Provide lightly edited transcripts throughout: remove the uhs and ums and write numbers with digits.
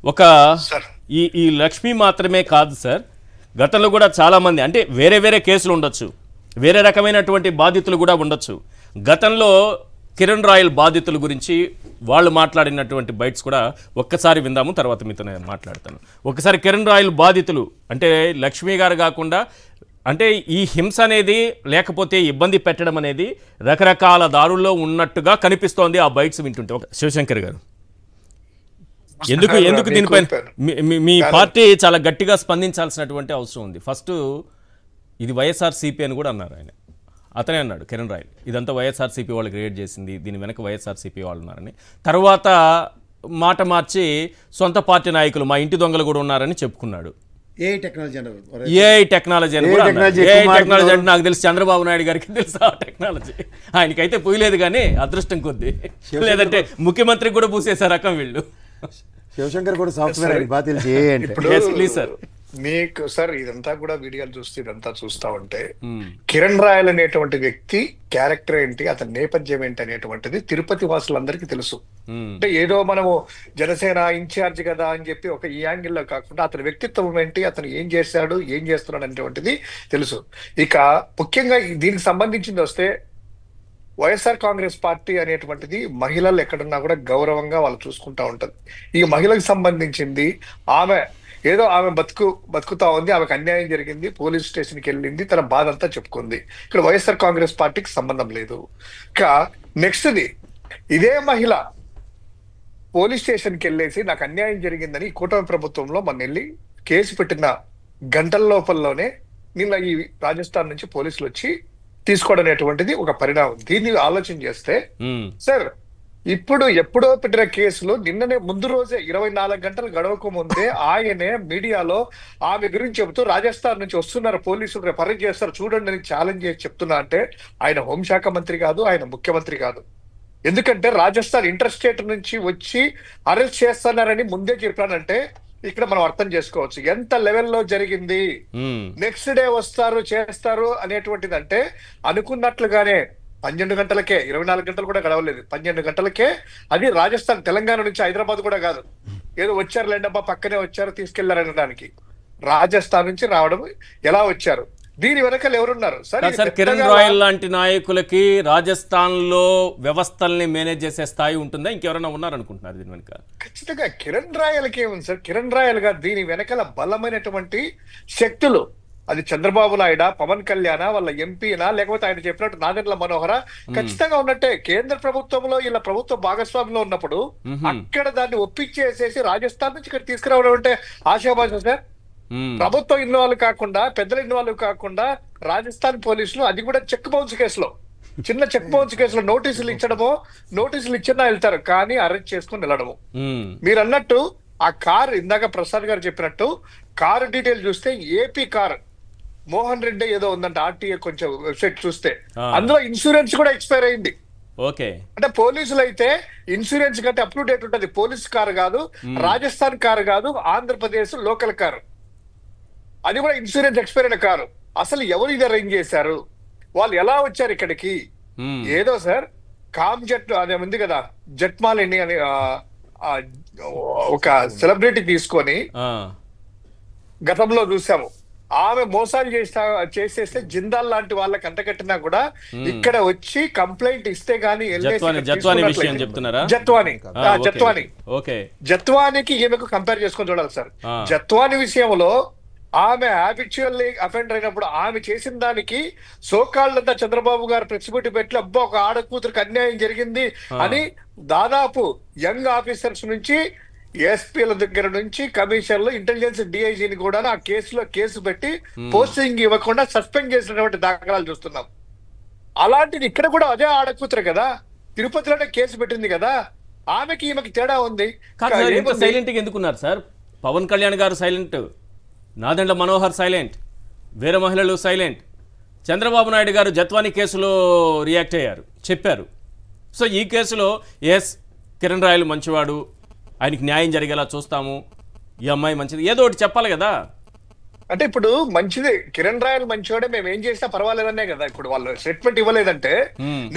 ఒక ఈ లక్ష్మి మాత్రమే కాదు సార్, గతంలో కూడా చాలామంది అంటే వేరే వేరే కేసులు ఉండొచ్చు, వేరే రకమైనటువంటి బాధితులు కూడా ఉండొచ్చు. గతంలో కిరణ్ రాయల్ బాధితుల గురించి వాళ్ళు మాట్లాడినటువంటి బైట్స్ కూడా ఒక్కసారి విందాము, తర్వాత మీతో నేను మాట్లాడతాను. ఒకసారి కిరణ్ రాయల్ బాధితులు అంటే లక్ష్మి గారు కాకుండా అంటే ఈ హింస అనేది లేకపోతే ఇబ్బంది పెట్టడం అనేది రకరకాల దారుల్లో ఉన్నట్టుగా కనిపిస్తోంది ఆ బైట్స్ వింటుంటే. శివశంకర్ గారు, ఎందుకు దీనిపైన మీ పార్టీ చాలా గట్టిగా స్పందించాల్సినటువంటి అవసరం ఉంది? ఫస్ట్ ఇది వైఎస్ఆర్సీపీ అని కూడా అన్నారు ఆయన, అతనే అన్నాడు కిరణ్ రాయల్, ఇదంతా వైఎస్ఆర్సీపీ వాళ్ళు క్రియేట్ చేసింది, దీని వెనక వైఎస్ఆర్సీపీ వాళ్ళు ఉన్నారని. తర్వాత మాట మార్చి సొంత పార్టీ నాయకులు మా ఇంటి దొంగలు కూడా ఉన్నారని చెప్పుకున్నాడు. ఏఐ టెక్నాలజీ అని కూడా, ఏఐ టెక్నాలజీ అంటే నాకు తెలిసి చంద్రబాబు నాయుడు గారికి తెలుసు ఆ టెక్నాలజీ, ఆయనకైతే పోయలేదు కానీ అదృష్టం కొద్ది, లేదంటే ముఖ్యమంత్రికి కూడా పూసేసే రకం వీళ్ళు. శివశంకర్ కూడా సాఫ్ట్వేర్ ప్లీజ్ సార్. మీకు సార్ ఇదంతా కూడా వీడియోలు చూస్తే ఇదంతా చూస్తా ఉంటే కిరణ్ రాయల్ అనేటువంటి వ్యక్తి క్యారెక్టర్ ఏంటి, అతని నేపథ్యం ఏంటి అనేటువంటిది తిరుపతి వాసులందరికీ తెలుసు. అంటే ఏదో మనము జనసేన ఇన్ఛార్జ్ కదా అని చెప్పి ఒక ఈ యాంగిల్లో కాకుండా అతని వ్యక్తిత్వం ఏంటి, అతను ఏం చేశాడు, ఏం చేస్తున్నాడు అనేటువంటిది తెలుసు. ఇక ముఖ్యంగా దీనికి సంబంధించింది వస్తే వైఎస్ఆర్ కాంగ్రెస్ పార్టీ అనేటువంటిది మహిళలు ఎక్కడున్నా కూడా గౌరవంగా వాళ్ళు చూసుకుంటా ఉంటది. ఈ మహిళకు సంబంధించింది ఆమె ఏదో ఆమె బతుకుతా ఉంది, ఆమెకు అన్యాయం జరిగింది, పోలీస్ స్టేషన్కి వెళ్ళింది, తన బాధ అంతా చెప్పుకుంది. ఇక్కడ వైఎస్ఆర్ కాంగ్రెస్ పార్టీకి సంబంధం లేదు. ఇక నెక్స్ట్ది ఇదే మహిళ పోలీస్ స్టేషన్కి వెళ్ళేసి నాకు అన్యాయం జరిగిందని కూటమి ప్రభుత్వంలో మన వెళ్ళి కేసు పెట్టిన గంటల లోపలలోనే నిన్న ఈ రాజస్థాన్ నుంచి పోలీసులు వచ్చి తీసుకోవడం అనేటువంటిది ఒక పరిణామం. దీన్ని ఆలోచన చేస్తే సార్ ఇప్పుడు ఎప్పుడో పెట్టిన కేసులు నిన్ననే ముందు రోజే 24 గంటలు గడవక ముందే ఆయనే మీడియాలో ఆమె గురించి చెబుతూ రాజస్థాన్ నుంచి వస్తున్నారు పోలీసులు, రేపు అరెస్ట్ చేస్తారు చూడండి అని ఛాలెంజ్ చేసి చెప్తున్నా అంటే ఆయన హోంశాఖ మంత్రి కాదు, ఆయన ముఖ్యమంత్రి కాదు. ఎందుకంటే రాజస్థాన్ ఇంటర్ స్టేట్ నుంచి వచ్చి అరెస్ట్ చేస్తున్నారని ముందే చెప్పానంటే ఇక్కడ మనం అర్థం చేసుకోవచ్చు ఎంత లెవెల్లో జరిగింది. నెక్స్ట్ డే వస్తారు చేస్తారు అనేటువంటిది అంటే అనుకున్నట్లుగానే 12 గంటలకే, 24 గంటలు కూడా గడవలేదు, 12 గంటలకే అది రాజస్థాన్, తెలంగాణ నుంచి హైదరాబాద్ కూడా కాదు, ఏదో వచ్చారు లేండబ్బా పక్కనే వచ్చారు తీసుకెళ్లారనడానికి. రాజస్థాన్ నుంచి రావడం ఎలా వచ్చారు, దీని వెనకాల ఎవరున్నారు సార్? కిరణ్ రాయల్ లాంటి నాయకులకి రాజస్థాన్ లో వ్యవస్థల్ని మేనేజ్ చేసే స్థాయి ఉంటుందా? ఇంకెవరైనా ఉన్నారనుకుంటున్నారు దీని వెనక? ఖచ్చితంగా కిరణ్ రాయల్కి ఏముంది సార్? కిరణ్ రాయల్ గారు దీని వెనకాల బలమైనటువంటి శక్తులు, అది చంద్రబాబు నాయుడా, పవన్ కళ్యాణ్, వాళ్ళ ఎంపీనా, లేకపోతే ఆయన చెప్పినట్టు నాదెండ్ల మనోహర ఖచ్చితంగా ఉన్నట్టే. కేంద్ర ప్రభుత్వంలో ఇలా ప్రభుత్వ భాగస్వామ్యంలో ఉన్నప్పుడు అక్కడ దాన్ని ఒప్పించేసేసి రాజస్థాన్ నుంచి ఇక్కడ తీసుకురావడం అంటే ఆశాభాష సార్. ప్రభుత్వం ఇన్వాల్వ్ కాకుండా, పెద్దల ఇన్వాల్వ్ కాకుండా రాజస్థాన్ పోలీసులు అది కూడా చెక్ బౌన్స్ కేసులో, చిన్న చెక్ బౌన్స్ కేసులో నోటీసులు ఇచ్చినా వెళ్తారు, కానీ అరెస్ట్ చేసుకుని వెళ్ళడము. మీరు అన్నట్టు ఆ కారు ఇందాక ప్రసాద్ గారు చెప్పినట్టు కారు డీటెయిల్ చూస్తే ఏపీ కారు మోహన్ రెడ్డి ఏదో ఉందంట, ఆర్టీఏ కొంచెం వెబ్సైట్ చూస్తే అందులో ఇన్సూరెన్స్ కూడా ఎక్స్పైర్ అయింది. అంటే పోలీసులు అయితే ఇన్సూరెన్స్ కంటే అప్ టు డేట్ ఉంటది. పోలీస్ కారు కాదు, రాజస్థాన్ కారు కాదు, ఆంధ్రప్రదేశ్ లోకల్ కారు, అది కూడా ఇన్సూరెన్స్ ఎక్స్పైర్ అయిన కారు. అసలు ఎవరు ఇది అరేంజ్ చేశారు, వాళ్ళు ఎలా వచ్చారు ఇక్కడికి? ఏదో సార్ కామ్ జెట్ అదే ఉంది కదా, జట్మాలిని అని ఒక సెలబ్రిటీ తీసుకొని గతంలో చూసాము, ఆమె మోసాలు చేసేస్తే జిందాల్ లాంటి వాళ్ళకి అంటగట్టినా కూడా ఇక్కడ వచ్చి కంప్లైంట్ ఇస్తే గానీ జత్వానికి ఈమెకు కంపేర్ చేసుకొని చూడాలి సార్. జత్వాని విషయంలో ఆమె హ్యాబిచువల్లీ అఫెండర్ అయినప్పుడు ఆమె చేసిన దానికి సోకాళ్ళంతా చంద్రబాబు గారు ప్రెస్మిట్ పెట్టి అబ్బా ఒక ఆడ కూతురికి అన్యాయం జరిగింది అని దాదాపు యంగ్ ఆఫీసర్స్ నుంచి ఎస్పీల దగ్గర నుంచి కమిషనర్లు, ఇంటెలిజెన్స్ డిఐజీని కూడా ఆ కేసు పెట్టి పోస్టింగ్ ఇవ్వకుండా సస్పెండ్ చేసినటువంటి దాఖలాలు చూస్తున్నాం. అలాంటిది ఇక్కడ కూడా అదే ఆడకూతురు కదా, తిరుపతిలోనే కేసు పెట్టింది కదా, ఆమెకి ఈమెకి తేడా ఉంది. సైలెంట్ ఎందుకున్నారు sir? Pawan Kalyan garu silent, Nadendla Manohar silent, వేరే మహిళలు సైలెంట్, చంద్రబాబు నాయుడు గారు జత్వాని కేసులో రియాక్ట్ అయ్యారు, చెప్పారు. సో ఈ కేసులో ఎస్ కిరణ్ రాయల్ మంచివాడు, ఆయనకి న్యాయం జరిగేలా చూస్తాము, ఈ అమ్మాయి మంచిది, ఏదో ఒకటి చెప్పాలి కదా. అంటే ఇప్పుడు మంచిది, కిరణ్ రాయల్ మంచివాడే, మేము ఏం చేసినా పర్వాలేదనే కదా ఇప్పుడు వాళ్ళు స్టేట్మెంట్ ఇవ్వలేదంటే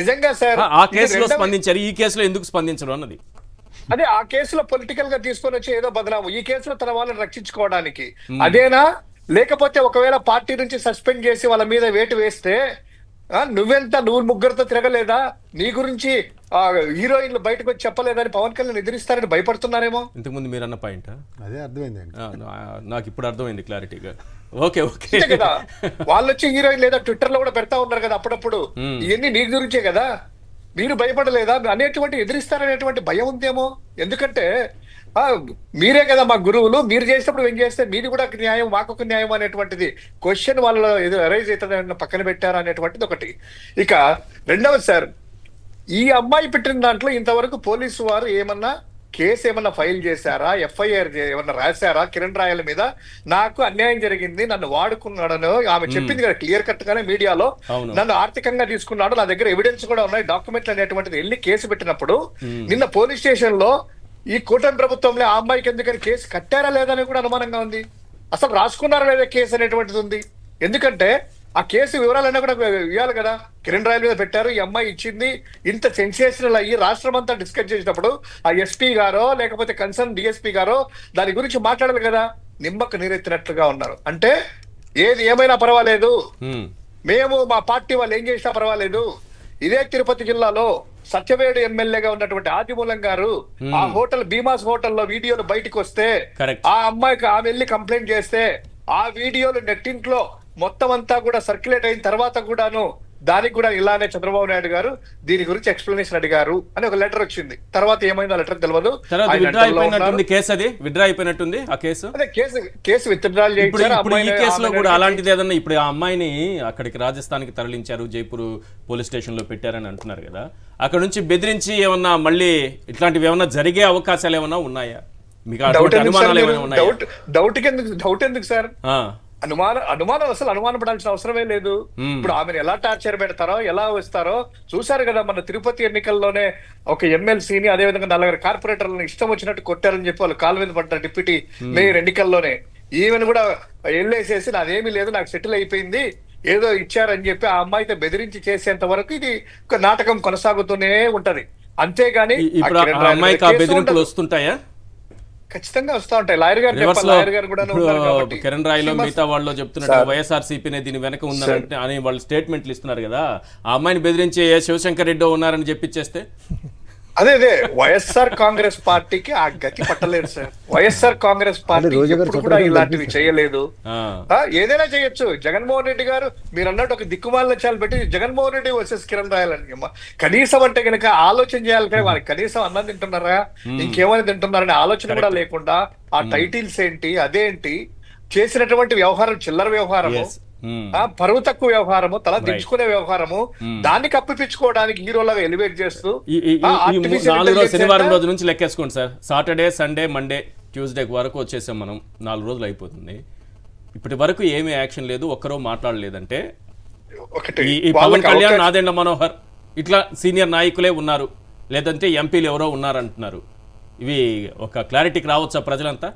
నిజంగా సార్ ఆ కేసులో స్పందించారు, ఈ కేసులో ఎందుకు స్పందించరు అన్నది. అదే ఆ కేసులో పొలిటికల్ గా తీసుకొని వచ్చి ఏదో బదనాము, ఈ కేసులో తన వాళ్ళని రక్షించుకోవడానికి అదేనా? లేకపోతే ఒకవేళ పార్టీ నుంచి సస్పెండ్ చేసి వాళ్ళ మీద వేటు వేస్తే నువ్వు ముగ్గురితో తిరగలేదా, నీ గురించి హీరోయిన్లు బయటకు వచ్చి చెప్పలేదని పవన్ కళ్యాణ్ ఎదిరిస్తారని భయపడుతున్నారేమో. ఇంతకుముందు మీరు అన్న పాయింట్ అదే అర్థమైందండి, నాకు ఇప్పుడు అర్థమైంది క్లారిటీగా. ఓకే ఓకే కదా, వాళ్ళు వచ్చి హీరోయిన్ లేదా ట్విట్టర్ లో కూడా పెడతా ఉన్నారు కదా అప్పుడప్పుడు, ఇవన్నీ నీ గురించే కదా, మీరు భయపడలేదా అనేటువంటి ఎదిరిస్తారనేటువంటి భయం ఉందేమో. ఎందుకంటే మీరే కదా మా గురువులు, మీరు చేసినప్పుడు ఏం చేస్తే మీది కూడా ఒక న్యాయం మాకొక న్యాయం అనేటువంటిది క్వశ్చన్ వాళ్ళలో ఏదో అరైజ్ అవుతుంది పక్కన పెట్టారా అనేటువంటిది ఒకటి. ఇక రెండవది సార్, ఈ అమ్మాయి పెట్టిన దాంట్లో ఇంతవరకు పోలీసు వారు ఏమన్నా కేసు ఏమన్నా ఫైల్ చేశారా, ఎఫ్ఐఆర్ ఏమన్నా రాశారా కిరణ్ రాయల మీద? నాకు అన్యాయం జరిగింది, నన్ను వాడుకున్నాడను ఆమె చెప్పింది కదా క్లియర్ కట్ గానే మీడియాలో, నన్ను ఆర్థికంగా తీసుకున్నాడు, నా దగ్గర ఎవిడెన్స్ కూడా ఉన్నాయి, డాక్యుమెంట్లు అనేటువంటిది వెళ్ళి కేసు పెట్టినప్పుడు నిన్న పోలీస్ స్టేషన్ లో ఈ కూటమి ప్రభుత్వంలో ఆ అమ్మాయికి ఎందుకని కేసు కట్టారా లేదని కూడా అనుమానంగా ఉంది. అసలు రాసుకున్నారా లేదా కేసు అనేటువంటిది ఉంది. ఎందుకంటే ఆ కేసు వివరాలన్నా కూడా ఇవ్వాలి కదా. కిరణ్ రాయల్ మీద పెట్టారు, ఈ అమ్మాయి ఇచ్చింది, ఇంత సెన్సేషనల్ అయ్యి రాష్ట్రం అంతా డిస్కస్ చేసినప్పుడు ఆ ఎస్పీ గారో లేకపోతే కన్సర్న్ డిఎస్పీ గారో దాని గురించి మాట్లాడాలి కదా. నిమ్మకు నీరెత్తినట్లుగా ఉన్నారు. అంటే ఏది ఏమైనా పర్వాలేదు, మేము మా పార్టీ వాళ్ళు ఏం చేసినా పర్వాలేదు. ఇదే తిరుపతి జిల్లాలో సత్యవేడు ఎమ్మెల్యేగా ఉన్నటువంటి ఆదిమూలం గారు ఆ హోటల్ భీమాస్ హోటల్లో వీడియోలు బయటకు వస్తే ఆ అమ్మాయికి ఆమె వెళ్ళి కంప్లైంట్ చేస్తే ఆ వీడియోలు నెట్టింట్లో మొత్తం అంతా కూడా సర్క్యులేట్ అయిన తర్వాత కూడాను దానికి కూడా ఇలానే చంద్రబాబు నాయుడు గారు దీని గురించి ఎక్స్ప్లెనేషన్ అడిగారు అని ఒక లెటర్ వచ్చింది. తర్వాత ఏమైందో లెటర్ తెలియదు. విత్డ్రా అయిపోయినట్టుంది ఆ కేసు. అదే కేసు విత్డ్రాల్ చేయించారు. ఈ కేసులో కూడా అలాంటిది ఏదన్నా ఇప్పుడు ఆ అమ్మాయిని అక్కడికి రాజస్థాన్కి తరలించారు, జైపూర్ పోలీస్ స్టేషన్ లో పెట్టారని అంటున్నారు కదా. అక్కడ నుంచి బెదిరించి ఏమన్నా మళ్ళీ ఇట్లాంటివి ఏమన్నా జరిగే అవకాశాలు ఏమన్నా ఉన్నాయా? మీకు అనుమానాలు ఏమైనా ఉన్నాయా? డౌట్ ఎందుకు సార్? అనుమానం అసలు అనుమానపడాల్సిన అవసరమే లేదు. ఇప్పుడు ఆమెను ఎలా టార్చర్ పెడతారో ఎలా వస్తారో చూసారు కదా. మన తిరుపతి ఎన్నికల్లోనే ఒక ఎమ్మెల్సీని అదేవిధంగా 4 కార్పొరేటర్లను ఇష్టం వచ్చినట్టు కొట్టారని చెప్పి వాళ్ళు కాలు మీద పడ్డారు డిప్యూటీ మేయర్ ఎన్నికల్లోనే. ఈమెను కూడా ఎల్లేసేసి నాదేమీ లేదు, నాకు సెటిల్ అయిపోయింది, ఏదో ఇచ్చారని చెప్పి ఆ అమ్మాయితో బెదిరించి చేసేంత వరకు ఇది ఒక నాటకం కొనసాగుతూనే ఉంటది. అంతేగాని వస్తుంటాయా? ఖచ్చితంగా వస్తా ఉంటాయి. లాయర్ గారు కూడా కిరణ్ రాయ్లో మిగతా వాళ్ళు చెప్తున్నట్టు వైఎస్ఆర్సీపీనే దీని వెనక ఉందని అని వాళ్ళు స్టేట్మెంట్లు ఇస్తున్నారు కదా. ఆ అమ్మాయిని బెదిరించి శివశంకర్ రెడ్డి ఉన్నారని చెప్పిచ్చేస్తే అదే వైఎస్ఆర్ కాంగ్రెస్ పార్టీకి ఆ గతి పట్టలేదు సార్. వైఎస్ఆర్ కాంగ్రెస్ పార్టీ కూడా ఇలాంటివి చేయలేదు. ఏదైనా చేయొచ్చు. జగన్మోహన్ రెడ్డి గారు మీరు అన్నట్టు ఒక దిక్కుమాలిన చాలు పెట్టి జగన్మోహన్ రెడ్డి వర్సెస్ కిరణ్ రాయల్ అని కనీసం అంటే కనుక ఆలోచన చేయాలి కానీ వాళ్ళకి కనీసం అన్నం తింటున్నారా ఇంకేమైనా తింటున్నారనే ఆలోచన కూడా లేకుండా ఆ టైటిల్స్ ఏంటి అదేంటి చేసినటువంటి వ్యవహారం చిల్లర వ్యవహారము, పరువు తక్కువ వ్యవహారము, తల దించుకునే వ్యవహారము, దాన్ని కప్పిపించుకోవడానికి హీరోలాగా ఎలివేట్ చేస్తూ శనివారం రోజు నుంచి లెక్కేసుకోండి sir. Saturday Sunday Monday Tuesday వరకు వచ్చేసాం మనం. 4 రోజులు అయిపోతుంది. ఇప్పటి వరకు ఏమీ యాక్షన్ లేదు, ఒక్కరో మాట్లాడలేదంటే ఈ పవన్ కళ్యాణ్ నాదెండ్ల మనోహర్ ఇట్లా సీనియర్ నాయకులే ఉన్నారు, లేదంటే ఎంపీలు ఎవరో ఉన్నారంటున్నారు. ఇవి ఒక క్లారిటీకి రావచ్చా ప్రజలంతా?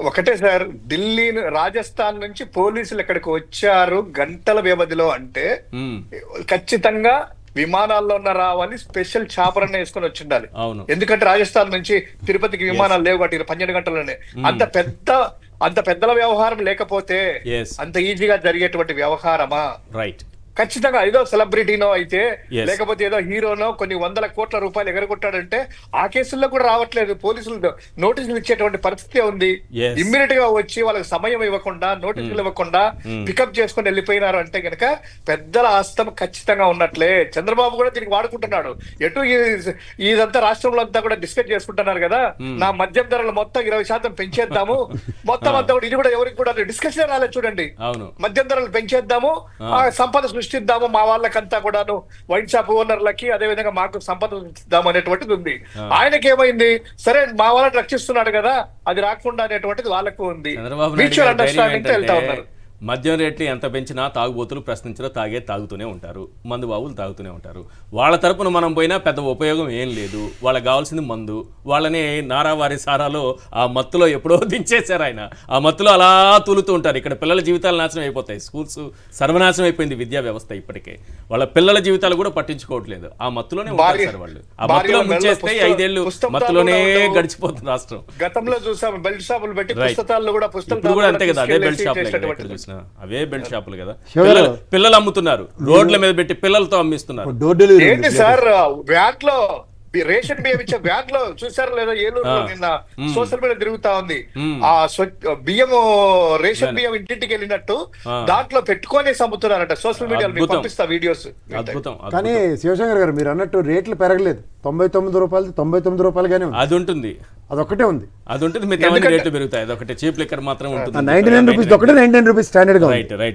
ఒకటే సార్, ఢిల్లీ రాజస్థాన్ నుంచి పోలీసులు ఇక్కడికి వచ్చారు గంటల వ్యవధిలో అంటే ఖచ్చితంగా విమానాల్లో రావాలి, స్పెషల్ చాపర్ అన్న వేసుకొని వచ్చి ఉండాలి. ఎందుకంటే రాజస్థాన్ నుంచి తిరుపతికి విమానాలు లేవు కాబట్టి 12 గంటల్లోనే. అంత పెద్దల వ్యవహారం లేకపోతే అంత ఈజీగా జరిగేటువంటి వ్యవహారమా? రైట్. ఖచ్చితంగా ఏదో సెలబ్రిటీనో అయితే లేకపోతే ఏదో హీరోనో కొన్ని 100 కోట్ల రూపాయలు ఎగరగొట్టాడంటే ఆ కేసుల్లో కూడా రావట్లేదు. పోలీసులు నోటీసులు ఇచ్చేటువంటి పరిస్థితి ఉంది. ఇమ్మీడియట్ గా వచ్చి వాళ్ళకి సమయం ఇవ్వకుండా నోటీసులు ఇవ్వకుండా పికప్ చేసుకుని వెళ్ళిపోయినారు అంటే కనుక పెద్దల హస్తం ఖచ్చితంగా ఉన్నట్లే. చంద్రబాబు కూడా దీనికి వాడుకుంటున్నాడు. ఎటు ఇదంతా రాష్ట్రంలో అంతా కూడా డిస్కస్ చేసుకుంటున్నారు కదా, నా మద్యం ధరలు మొత్తం 20% పెంచేద్దాము, మొత్తం అంతా కూడా ఇది కూడా ఎవరికి కూడా డిస్కషన్ రాలేదు చూడండి. మద్యం ధరలు పెంచేద్దాము, సంపద సృష్టిద్దాము, మా వాళ్ళకంతా కూడాను వైన్ షాప్ ఓనర్లకి అదే విధంగా మాకు సంపద సృష్టిద్దాము అనేటువంటిది ఉంది. ఆయనకి ఏమైంది, సరే మా వాళ్ళని రక్షిస్తున్నాడు కదా అది రాకుండా అనేటువంటిది వాళ్ళకు ఉంది. మ్యూచువల్ అండర్స్టాండింగ్ తో వెళ్తా ఉన్నారు. మద్యం రేట్లు ఎంత పెంచినా తాగుబోతులు ప్రశ్నించినా తాగుతూనే ఉంటారు, మందు బాబులు తాగుతూనే ఉంటారు. వాళ్ళ తరపున మనం పోయినా పెద్ద ఉపయోగం ఏం లేదు. వాళ్ళకి కావాల్సింది మందు. వాళ్ళని నారావారి సారాలో ఆ మత్తులో ఎప్పుడో దించేశారు ఆయన. ఆ మత్తులో అలా తూలుతూ ఉంటారు. ఇక్కడ పిల్లల జీవితాలు నాశనం అయిపోతాయి. స్కూల్స్ సర్వనాశనం అయిపోయింది విద్యా వ్యవస్థ. ఇప్పటికే వాళ్ళ పిల్లల జీవితాలు కూడా పట్టించుకోవట్లేదు. ఆ మత్తులోనే ఉంటారు సార్ వాళ్ళు. ఆ మత్తులో ముంచేస్తే 5 ఏళ్ళు మత్తులోనే గడిచిపోతుంది రాష్ట్రం. గతంలో చూసాము బెల్ట్ షాపులు పెట్టి పుస్తకాలు కూడా ఇప్పుడు కూడా అంతే కదా, అదే బెల్ట్ షాపులు ఎక్కడ చూసినా అవే బెల్ట్ షాపులు కదా. పిల్లలు అమ్ముతున్నారు, రోడ్ల మీద పెట్టి పిల్లలతో అమ్మిస్తున్నారు. ఏంటి సార్ వ్యాట్ లో రేషన్ బియ్యం ఇచ్చే వ్యాట్ లో చూసారు లేదా? ఏలూరులో నిన్న సోషల్ మీడియా తిరుగుతా ఉంది. ఆ బియ్యం రేషన్ బియ్యం ఇంటింటికి వెళ్ళినట్టు దాంట్లో పెట్టుకొని అమ్ముతున్నారట. సోషల్ మీడియాలో పంపిస్తా వీడియోస్. కానీ శివశంకర్ గారు మీరు అన్నట్టు రేట్లు పెరగలేదు. 99 రూపాయలు 99 రూపాయలుగానే ఉంది. అది ఉంటుంది, అదొక్కటే ఉంది. అది ఉంటుంది, మిగతా రేట్లు పెరుగుతాయి. అదొకటి చీప్ లిక్కర్ మాత్రం ఉంటుంది. 99 రూపీస్ ఒకటే 99 రూపీస్ స్టాండర్డ్ గా. Right right.